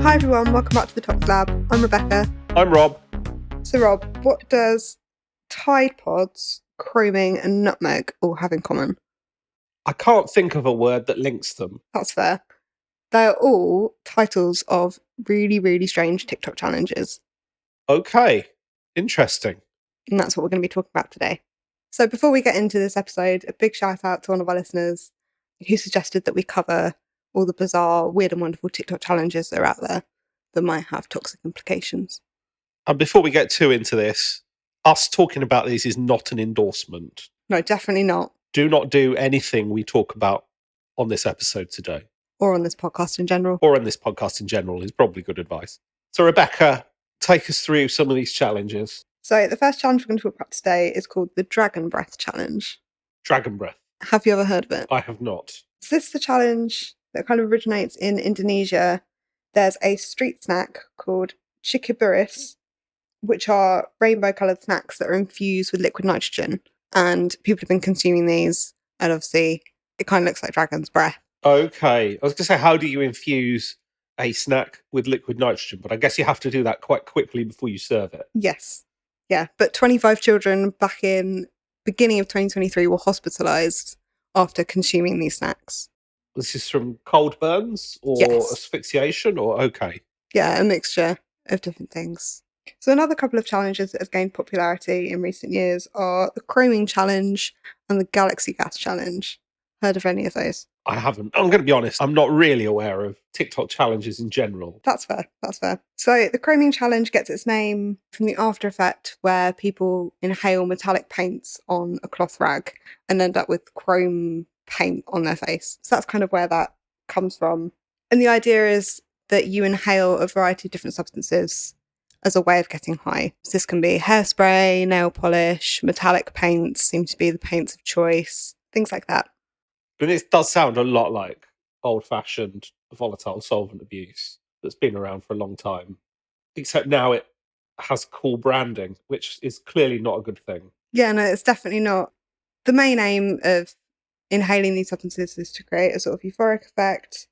Hi everyone, welcome back to the Tox Lab. I'm Rebecca. I'm Rob. So Rob, what does Tide Pods, Chroming and Nutmeg all have in common? I can't think of a word that links them. That's fair. They're all titles of really, really strange TikTok challenges. Okay, interesting. And that's what we're going to be talking about today. So before we get into this episode, a big shout out to one of our listeners who suggested that we cover all the bizarre, weird and wonderful TikTok challenges that are out there that might have toxic implications. And before we get too into this, us talking about these is not an endorsement. No, definitely not. Do not do anything we talk about on this episode today. Or on this podcast in general. Or on this podcast in general is probably good advice. So Rebecca, take us through some of these challenges. So the first challenge we're going to talk about today is called the Dragon Breath Challenge. Dragon breath. Have you ever heard of it? I have not. So this is the challenge that kind of originates in Indonesia. There's a street snack called chikiburis, which are rainbow-coloured snacks that are infused with liquid nitrogen. And people have been consuming these, and obviously it kind of looks like dragon's breath. Okay. I was going to say, how do you infuse a snack with liquid nitrogen? But I guess you have to do that quite quickly before you serve it. Yes. Yeah, but 25 children back in beginning of 2023 were hospitalised after consuming these snacks. This is from cold burns or Yes. asphyxiation or okay. Yeah, a mixture of different things. So another couple of challenges that have gained popularity in recent years are the Chroming Challenge and the Galaxy Gas Challenge. Heard of any of those? I haven't. I'm going to be honest. I'm not really aware of TikTok challenges in general. That's fair. That's fair. So the Chroming Challenge gets its name from the after effect where people inhale metallic paints on a cloth rag and end up with chrome paint on their face. So that's kind of where that comes from. And the idea is that you inhale a variety of different substances as a way of getting high. So this can be hairspray, nail polish, metallic paints seem to be the paints of choice, things like that. But it does sound a lot like old-fashioned volatile solvent abuse that's been around for a long time. Except now it has cool branding, which is clearly not a good thing. Yeah, no, it's definitely not. The main aim of inhaling these substances is to create a sort of euphoric effect,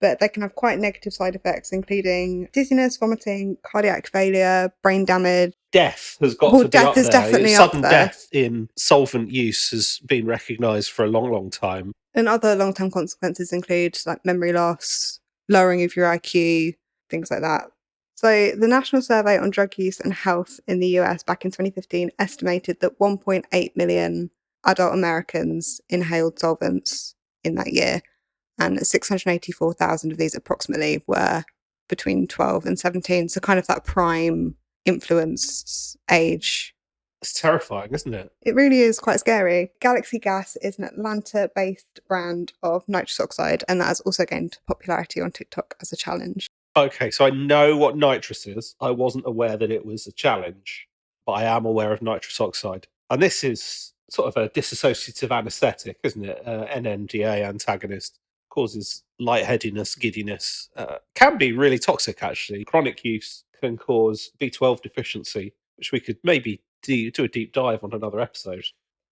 but they can have quite negative side effects, including dizziness, vomiting, cardiac failure, brain damage. Death has got Well, to be death up is there. definitely up Sudden there. death in solvent use has been recognised for a long, long time. And other long-term consequences include like memory loss, lowering of your IQ, things like that. So the National Survey on Drug Use and Health in the US back in 2015 estimated that 1.8 million adult Americans inhaled solvents in that year, and 684,000 of these approximately were between 12 and 17, so kind of that prime influence age. It's terrifying, isn't it? It really is quite scary. Galaxy Gas is an Atlanta-based brand of nitrous oxide, and that has also gained popularity on TikTok as a challenge. Okay, so I know what nitrous is. I wasn't aware that it was a challenge, but I am aware of nitrous oxide. And this is sort of a dissociative anesthetic, isn't it? NMDA antagonist. Causes lightheadedness, giddiness. Can be really toxic, actually. Chronic use can cause B12 deficiency, which we could maybe do a deep dive on another episode.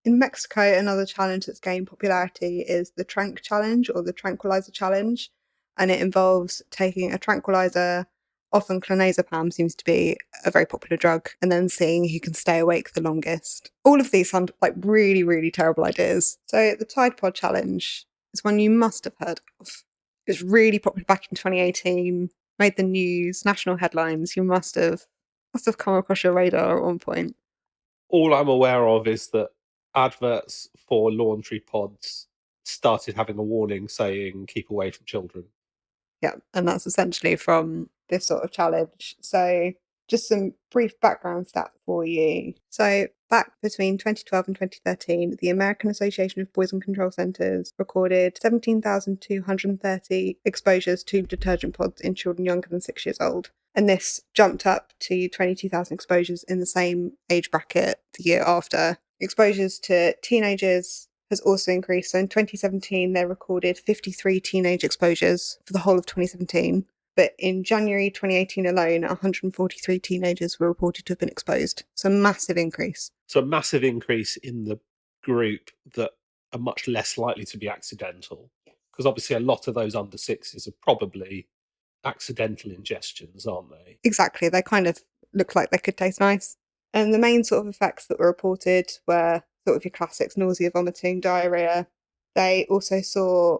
In Mexico, another challenge that's gained popularity is the Tranq Challenge or the Tranquilizer Challenge, and it involves taking a tranquilizer, often clonazepam seems to be a very popular drug, and then seeing who can stay awake the longest. All of these sound like really, really terrible ideas. So the Tide Pod Challenge is one you must have heard of. It was really popular back in 2018, made the news, national headlines. You must have come across your radar at one point. All I'm aware of is that adverts for laundry pods started having a warning saying keep away from children. Yeah, and that's essentially from this sort of challenge. So just some brief background stats for you. So back between 2012 and 2013, the American Association of Poison Control Centers recorded 17,230 exposures to detergent pods in children younger than 6 years old. And this jumped up to 22,000 exposures in the same age bracket the year after. Exposures to teenagers has also increased. So in 2017, they recorded 53 teenage exposures for the whole of 2017. But in January 2018 alone, 143 teenagers were reported to have been exposed. So a massive increase. So a massive increase in the group that are much less likely to be accidental. Because obviously a lot of those under sixes are probably accidental ingestions, aren't they? Exactly. They kind of look like they could taste nice. And the main sort of effects that were reported were sort of your classics: nausea, vomiting, diarrhea. They also saw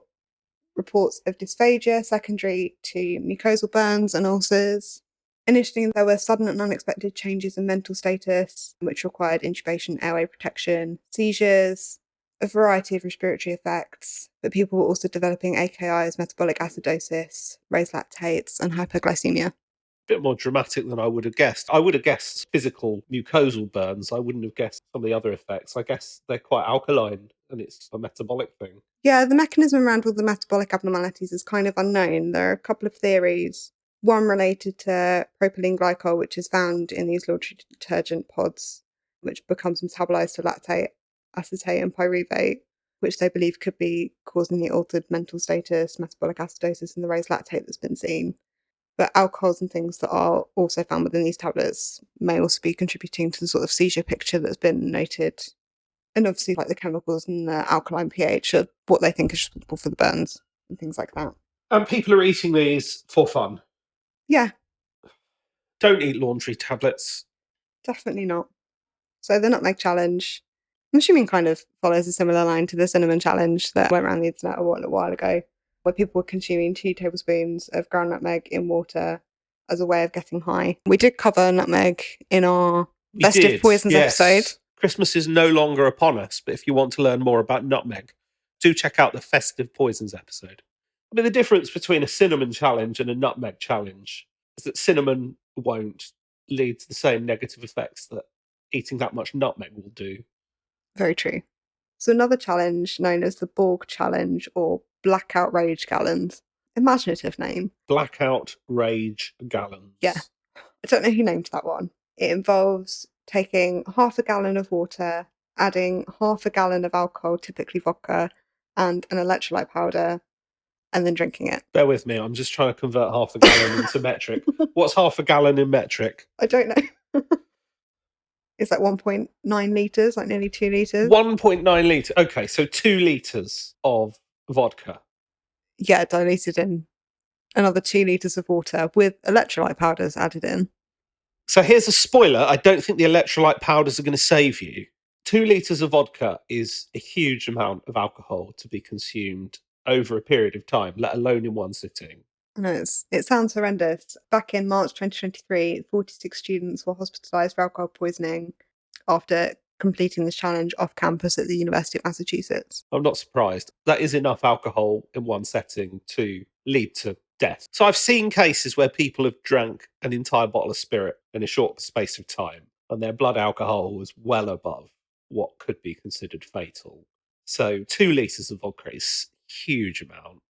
reports of dysphagia secondary to mucosal burns and ulcers. Initially, there were sudden and unexpected changes in mental status, which required intubation, airway protection, seizures, a variety of respiratory effects, but people were also developing AKIs, metabolic acidosis, raised lactates, and hypoglycemia. Bit more dramatic than I would have guessed. I would have guessed physical mucosal burns. I wouldn't have guessed some of the other effects. I guess they're quite alkaline and it's a metabolic thing. Yeah, the mechanism around all the metabolic abnormalities is kind of unknown. There are a couple of theories. One related to propylene glycol, which is found in these laundry detergent pods, which becomes metabolized to lactate, acetate, and pyruvate, which they believe could be causing the altered mental status, metabolic acidosis, and the raised lactate that's been seen. But alcohols and things that are also found within these tablets may also be contributing to the sort of seizure picture that's been noted. And obviously, like the chemicals and the alkaline pH are what they think is responsible for the burns and things like that. And people are eating these for fun. Yeah, Don't eat laundry tablets. definitely not. So the nutmeg challenge, I'm assuming, kind of follows a similar line to the cinnamon challenge that went around the internet a while ago, where people were consuming 2 tablespoons of ground nutmeg in water as a way of getting high. We did cover nutmeg in our festive poisons episode. Christmas is no longer upon us, but if you want to learn more about nutmeg, do check out the festive poisons episode. I mean, the difference between a cinnamon challenge and a nutmeg challenge is that cinnamon won't lead to the same negative effects that eating that much nutmeg will do. Very true. So another challenge known as the Borg Challenge or Blackout Rage Gallons. Imaginative name. Blackout Rage Gallons. Yeah. I don't know who named that one. It involves taking half a gallon of water, adding half a gallon of alcohol, typically vodka, and an electrolyte powder, and then drinking it. Bear with me, I'm just trying to convert half a gallon into metric. What's half a gallon in metric? I don't know. It's like 1.9 litres, like nearly 2 litres. 1.9 litres. Okay, so 2 litres of vodka. Yeah, diluted in another 2 litres of water with electrolyte powders added in. So here's a spoiler. I don't think the electrolyte powders are going to save you. 2 litres of vodka is a huge amount of alcohol to be consumed over a period of time, let alone in one sitting. No, it sounds horrendous. Back in March 2023, 46 students were hospitalised for alcohol poisoning after completing this challenge off campus at the University of Massachusetts. I'm not surprised. That is enough alcohol in one setting to lead to death. So I've seen cases where people have drank an entire bottle of spirit in a short space of time, and their blood alcohol was well above what could be considered fatal. So 2 litres of vodka is a huge amount.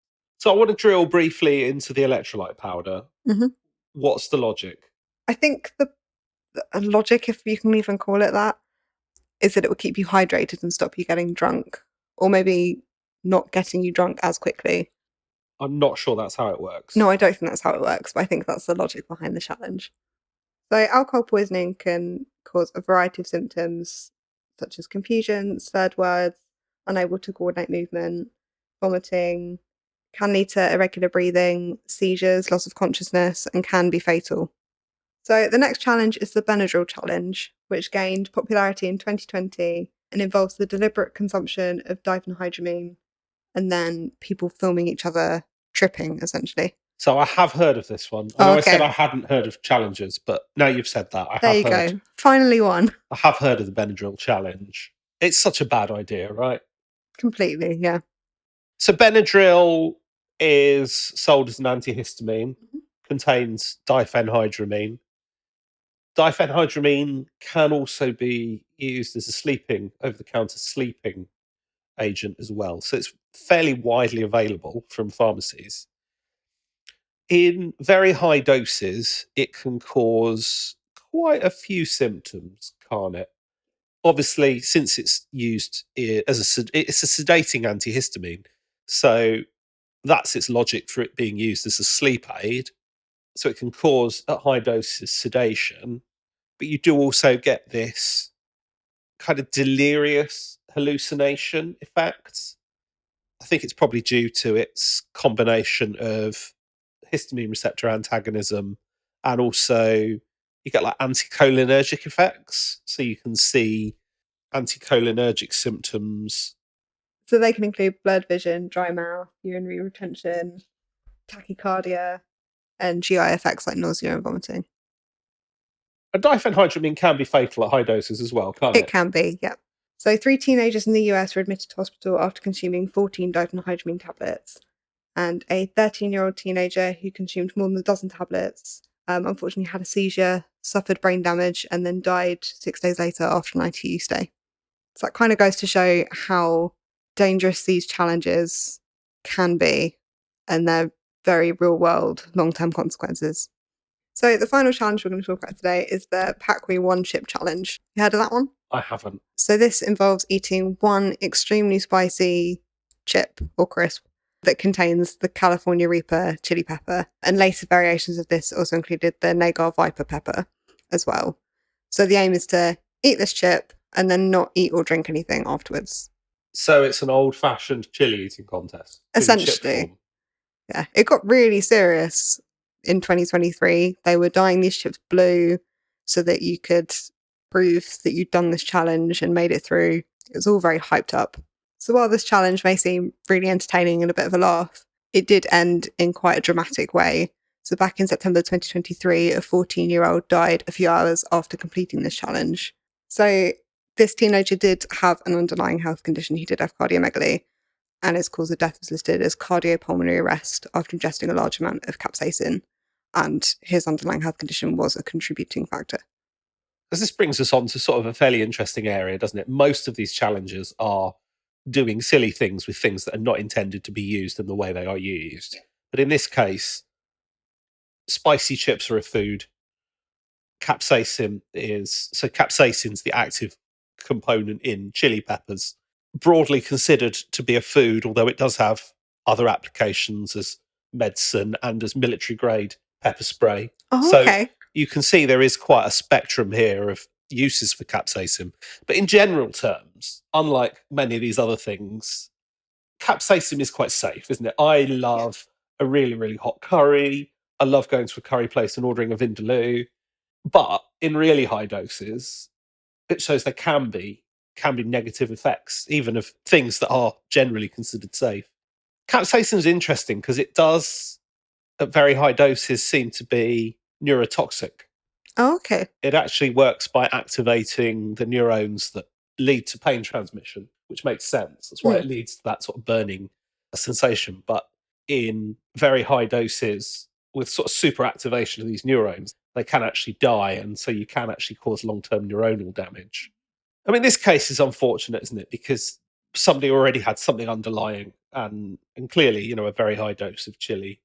So I want to drill briefly into the electrolyte powder. Mhm. What's the logic? I think the logic, if you can even call it that, is that it will keep you hydrated and stop you getting drunk, or maybe not getting you drunk as quickly. I'm not sure that's how it works. No, I don't think that's how it works, but I think that's the logic behind the challenge. So alcohol poisoning can cause a variety of symptoms, such as confusion, slurred words, unable to coordinate movement, vomiting, can lead to irregular breathing, seizures, loss of consciousness, and can be fatal. So the next challenge is the Benadryl challenge, which gained popularity in 2020 and involves the deliberate consumption of diphenhydramine and then people filming each other tripping, essentially. So I have heard of this one. I know I said I hadn't heard of challenges, but now you've said that, I There have you heard. go. Finally one. I have heard of the Benadryl challenge. It's such a bad idea, right? Completely, yeah. So Benadryl is sold as an antihistamine, contains diphenhydramine. Diphenhydramine can also be used as a sleeping, over-the-counter sleeping agent as well. So it's fairly widely available from pharmacies. In very high doses, it can cause quite a few symptoms, can't it? Obviously, since it's used it's a sedating antihistamine, so that's its logic for it being used as a sleep aid. So it can cause, at high doses, sedation, but you do also get this kind of delirious hallucination effects. I think it's probably due to its combination of histamine receptor antagonism, and also you get like anticholinergic effects. So you can see anticholinergic symptoms. So they can include blurred vision, dry mouth, urinary retention, tachycardia, and GI effects like nausea and vomiting. A diphenhydramine can be fatal at high doses as well, can't It it? can be, yeah. So 3 teenagers in the US were admitted to hospital after consuming 14 diphenhydramine tablets. And a 13-year-old teenager who consumed more than a dozen tablets unfortunately had a seizure, suffered brain damage, and then died 6 days later after an ITU stay. So that kind of goes to show how dangerous these challenges can be and their very real-world long-term consequences. So the final challenge we're going to talk about today is the PACWE One Chip Challenge. You heard of that one? I haven't. So this involves eating one extremely spicy chip or crisp that contains the California Reaper chili pepper, and later variations of this also included the Nagar Viper pepper as well. So the aim is to eat this chip and then not eat or drink anything afterwards. So it's an old-fashioned chili eating contest. in chip Essentially. form. Yeah, it got really serious in 2023. They were dyeing these chips blue so that you could prove that you'd done this challenge and made it through. It was all very hyped up. So while this challenge may seem really entertaining and a bit of a laugh, it did end in quite a dramatic way. So back in September 2023, a 14-year-old died a few hours after completing this challenge. So this teenager did have an underlying health condition. He did have cardiomegaly, and his cause of death was listed as cardiopulmonary arrest after ingesting a large amount of capsaicin, and his underlying health condition was a contributing factor. Because this brings us on to sort of a fairly interesting area, doesn't it? Most of these challenges are doing silly things with things that are not intended to be used in the way they are used. But in this case, spicy chips are a food. Capsaicin's the active component in chili peppers, broadly considered to be a food, although it does have other applications as medicine and as military grade pepper spray. Oh, So okay. you can see there is quite a spectrum here of uses for capsaicin. But in general terms, unlike many of these other things, capsaicin is quite safe, isn't it? I love a really, really hot curry. I love going to a curry place and ordering a vindaloo. But in really high doses, it shows there can be negative effects, even of things that are generally considered safe. Capsaicin is interesting because it does, at very high doses, seem to be neurotoxic. Oh, okay. It actually works by activating the neurons that lead to pain transmission, which makes sense. That's why it leads to that sort of burning sensation. But in very high doses, with sort of super activation of these neurons, they can actually die. And so you can actually cause long-term neuronal damage. I mean, this case is unfortunate, isn't it? Because somebody already had something underlying and clearly, you know, a very high dose of chili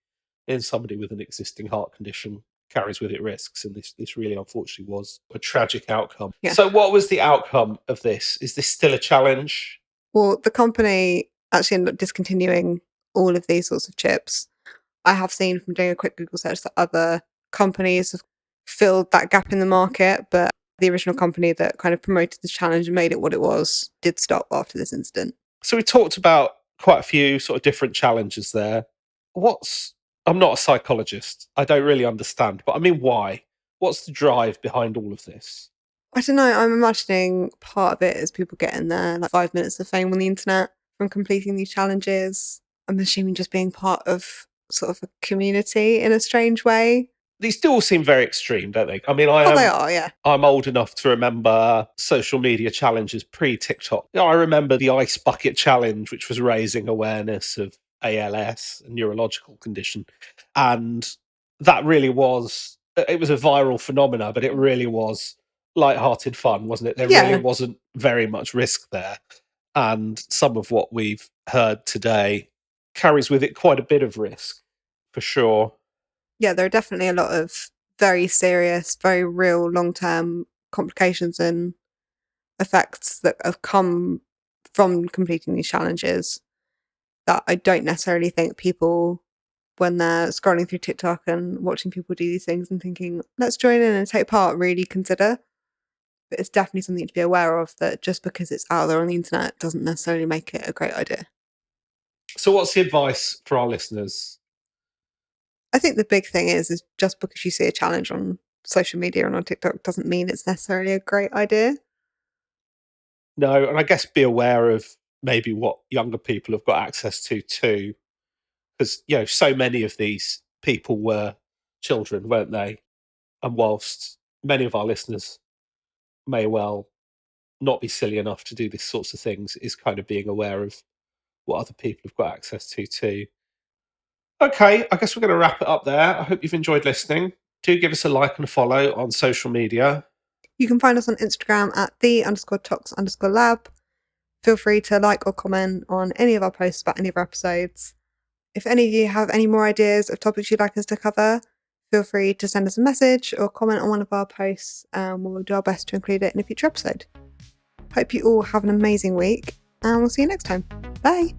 in somebody with an existing heart condition carries with it risks. And this really unfortunately was a tragic outcome. Yeah. So what was the outcome of this? Is this still a challenge? Well, the company actually ended up discontinuing all of these sorts of chips. I have seen from doing a quick Google search that other companies have filled that gap in the market, but the original company that kind of promoted the challenge and made it what it was did stop after this incident. So we talked about quite a few sort of different challenges there. I'm not a psychologist. I don't really understand, but I mean, why? What's the drive behind all of this? I don't know. I'm imagining part of it is people getting their 5 minutes of fame on the internet from completing these challenges. I'm assuming just being part of sort of a community in a strange way. These do all seem very extreme, don't they? I mean, They are, yeah. I'm old enough to remember social media challenges pre-TikTok. I remember the Ice Bucket Challenge, which was raising awareness of ALS, a neurological condition. And that really was, it was a viral phenomena, but it really was lighthearted fun, wasn't it? There really wasn't very much risk there. And some of what we've heard today carries with it quite a bit of risk, for sure. Yeah, there are definitely a lot of very serious, very real long-term complications and effects that have come from completing these challenges that I don't necessarily think people, when they're scrolling through TikTok and watching people do these things and thinking, let's join in and take part, really consider. But it's definitely something to be aware of, that just because it's out there on the internet doesn't necessarily make it a great idea. So what's the advice for our listeners? I think the big thing is just because you see a challenge on social media and on TikTok doesn't mean it's necessarily a great idea. No, and I guess be aware of maybe what younger people have got access to too, because so many of these people were children, weren't they? And whilst many of our listeners may well not be silly enough to do these sorts of things, is kind of being aware of what other people have got access to too. Okay, I guess we're going to wrap it up there. I hope you've enjoyed listening. Do give us a like and a follow on social media. You can find us on Instagram at _tox_lab. Feel free to like or comment on any of our posts about any of our episodes. If any of you have any more ideas of topics you'd like us to cover, feel free to send us a message or comment on one of our posts, and we'll do our best to include it in a future episode. Hope you all have an amazing week, and we'll see you next time. Bye!